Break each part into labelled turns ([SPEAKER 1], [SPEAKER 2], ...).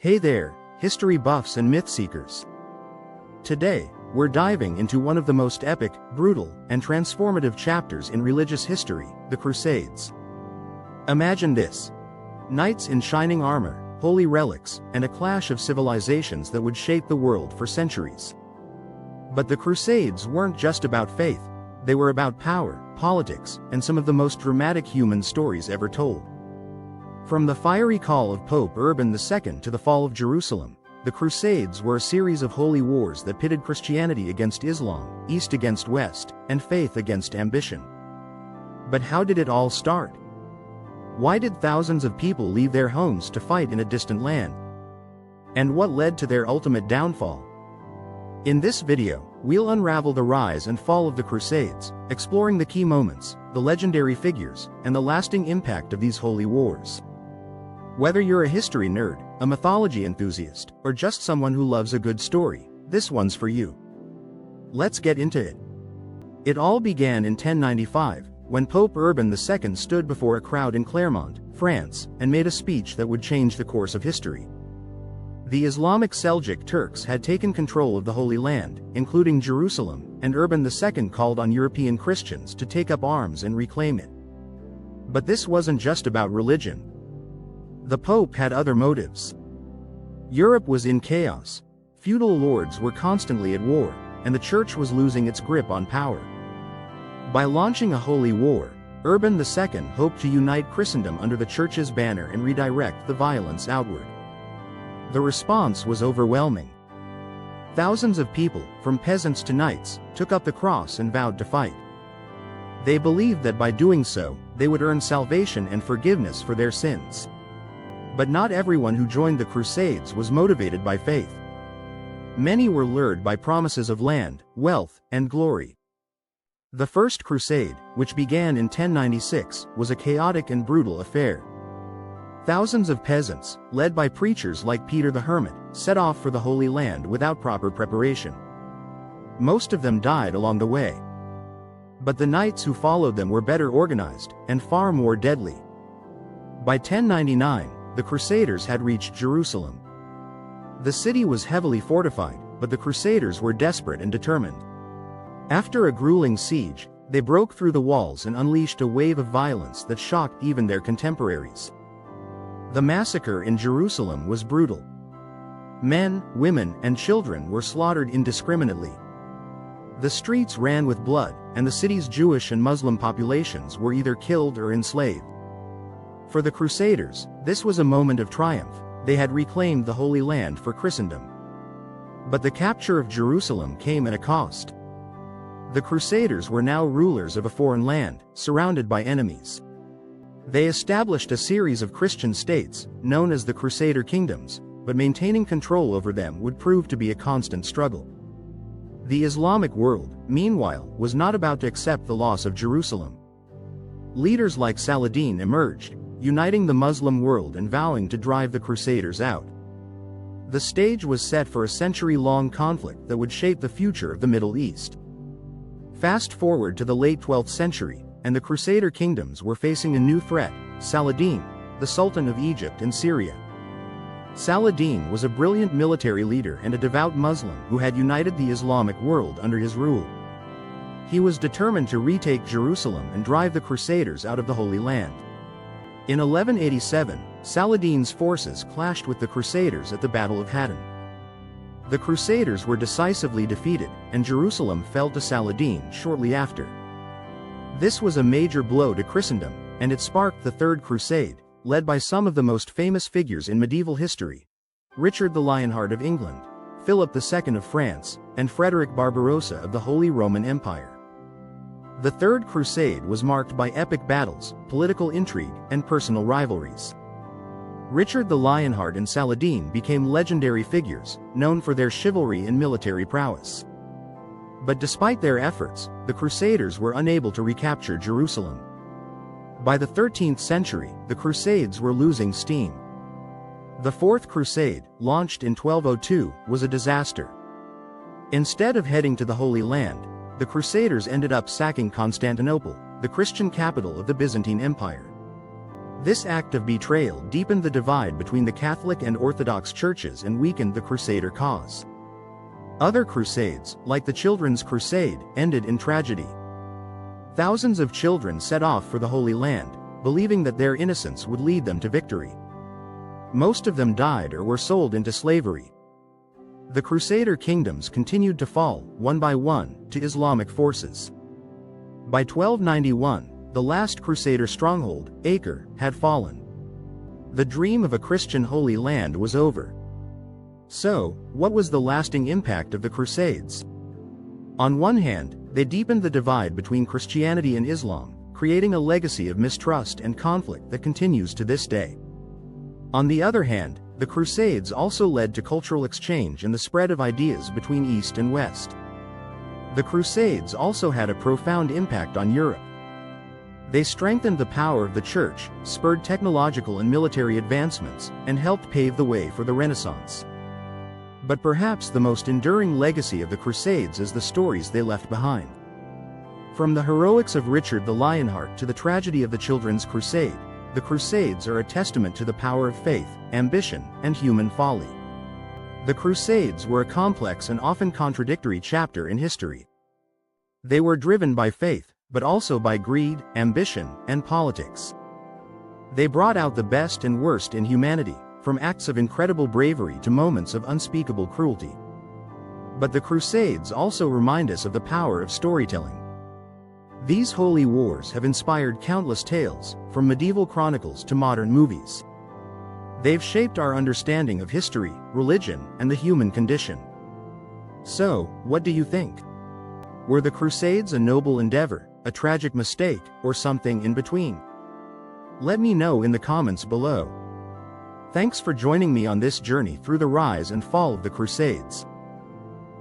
[SPEAKER 1] Hey there, history buffs and myth seekers. Today, we're diving into one of the most epic, brutal, and transformative chapters in religious history, the Crusades. Imagine this. Knights in shining armor, holy relics, and a clash of civilizations that would shape the world for centuries. But the Crusades weren't just about faith, they were about power, politics, and some of the most dramatic human stories ever told. From the fiery call of Pope Urban II to the fall of Jerusalem, the Crusades were a series of holy wars that pitted Christianity against Islam, East against West, and faith against ambition. But how did it all start? Why did thousands of people leave their homes to fight in a distant land? And what led to their ultimate downfall? In this video, we'll unravel the rise and fall of the Crusades, exploring the key moments, the legendary figures, and the lasting impact of these holy wars. Whether you're a history nerd, a mythology enthusiast, or just someone who loves a good story, this one's for you. Let's get into it. It all began in 1095, when Pope Urban II stood before a crowd in Clermont, France, and made a speech that would change the course of history. The Islamic Seljuk Turks had taken control of the Holy Land, including Jerusalem, and Urban II called on European Christians to take up arms and reclaim it. But this wasn't just about religion. The Pope had other motives. Europe was in chaos. Feudal lords were constantly at war, and the Church was losing its grip on power. By launching a holy war, Urban II hoped to unite Christendom under the Church's banner and redirect the violence outward. The response was overwhelming. Thousands of people, from peasants to knights, took up the cross and vowed to fight. They believed that by doing so, they would earn salvation and forgiveness for their sins. But not everyone who joined the Crusades was motivated by faith. Many were lured by promises of land, wealth, and glory. The First Crusade, which began in 1096, was a chaotic and brutal affair. Thousands of peasants, led by preachers like Peter the Hermit, set off for the Holy Land without proper preparation. Most of them died along the way. But the knights who followed them were better organized, and far more deadly. By 1099, the Crusaders had reached Jerusalem. The city was heavily fortified, but the Crusaders were desperate and determined. After a grueling siege, they broke through the walls and unleashed a wave of violence that shocked even their contemporaries. The massacre in Jerusalem was brutal. Men, women, and children were slaughtered indiscriminately. The streets ran with blood, and the city's Jewish and Muslim populations were either killed or enslaved. For the Crusaders, this was a moment of triumph. They had reclaimed the Holy Land for Christendom. But the capture of Jerusalem came at a cost. The Crusaders were now rulers of a foreign land, surrounded by enemies. They established a series of Christian states, known as the Crusader kingdoms, but maintaining control over them would prove to be a constant struggle. The Islamic world, meanwhile, was not about to accept the loss of Jerusalem. Leaders like Saladin emerged, uniting the Muslim world and vowing to drive the Crusaders out. The stage was set for a century-long conflict that would shape the future of the Middle East. Fast forward to the late 12th century, and the Crusader kingdoms were facing a new threat: Saladin, the Sultan of Egypt and Syria. Saladin was a brilliant military leader and a devout Muslim who had united the Islamic world under his rule. He was determined to retake Jerusalem and drive the Crusaders out of the Holy Land. In 1187, Saladin's forces clashed with the Crusaders at the Battle of Hattin. The Crusaders were decisively defeated, and Jerusalem fell to Saladin shortly after. This was a major blow to Christendom, and it sparked the Third Crusade, led by some of the most famous figures in medieval history: Richard the Lionheart of England, Philip II of France, and Frederick Barbarossa of the Holy Roman Empire. The Third Crusade was marked by epic battles, political intrigue, and personal rivalries. Richard the Lionheart and Saladin became legendary figures, known for their chivalry and military prowess. But despite their efforts, the Crusaders were unable to recapture Jerusalem. By the 13th century, the Crusades were losing steam. The Fourth Crusade, launched in 1202, was a disaster. Instead of heading to the Holy Land, the Crusaders ended up sacking Constantinople, the Christian capital of the Byzantine Empire. This act of betrayal deepened the divide between the Catholic and Orthodox churches and weakened the Crusader cause. Other crusades, like the Children's Crusade, ended in tragedy. Thousands of children set off for the Holy Land, believing that their innocence would lead them to victory. Most of them died or were sold into slavery. The Crusader kingdoms continued to fall, one by one, to Islamic forces. By 1291, the last Crusader stronghold, Acre, had fallen. The dream of a Christian Holy Land was over. So, what was the lasting impact of the Crusades? On one hand, they deepened the divide between Christianity and Islam, creating a legacy of mistrust and conflict that continues to this day. On the other hand, the Crusades also led to cultural exchange and the spread of ideas between East and West. The Crusades also had a profound impact on Europe. They strengthened the power of the Church, spurred technological and military advancements, and helped pave the way for the Renaissance. But perhaps the most enduring legacy of the Crusades is the stories they left behind. From the heroics of Richard the Lionheart to the tragedy of the Children's Crusade, the Crusades are a testament to the power of faith, ambition, and human folly. The Crusades were a complex and often contradictory chapter in history. They were driven by faith, but also by greed, ambition, and politics. They brought out the best and worst in humanity, from acts of incredible bravery to moments of unspeakable cruelty. But the Crusades also remind us of the power of storytelling. These holy wars have inspired countless tales, from medieval chronicles to modern movies. They've shaped our understanding of history, religion, and the human condition. So, what do you think? Were the Crusades a noble endeavor, a tragic mistake, or something in between? Let me know in the comments below. Thanks for joining me on this journey through the rise and fall of the Crusades.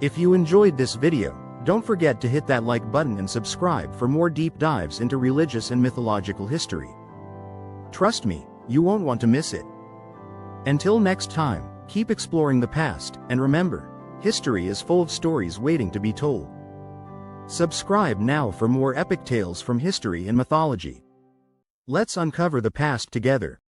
[SPEAKER 1] If you enjoyed this video, don't forget to hit that like button and subscribe for more deep dives into religious and mythological history. Trust me, you won't want to miss it. Until next time, keep exploring the past, and remember, history is full of stories waiting to be told. Subscribe now for more epic tales from history and mythology. Let's uncover the past together.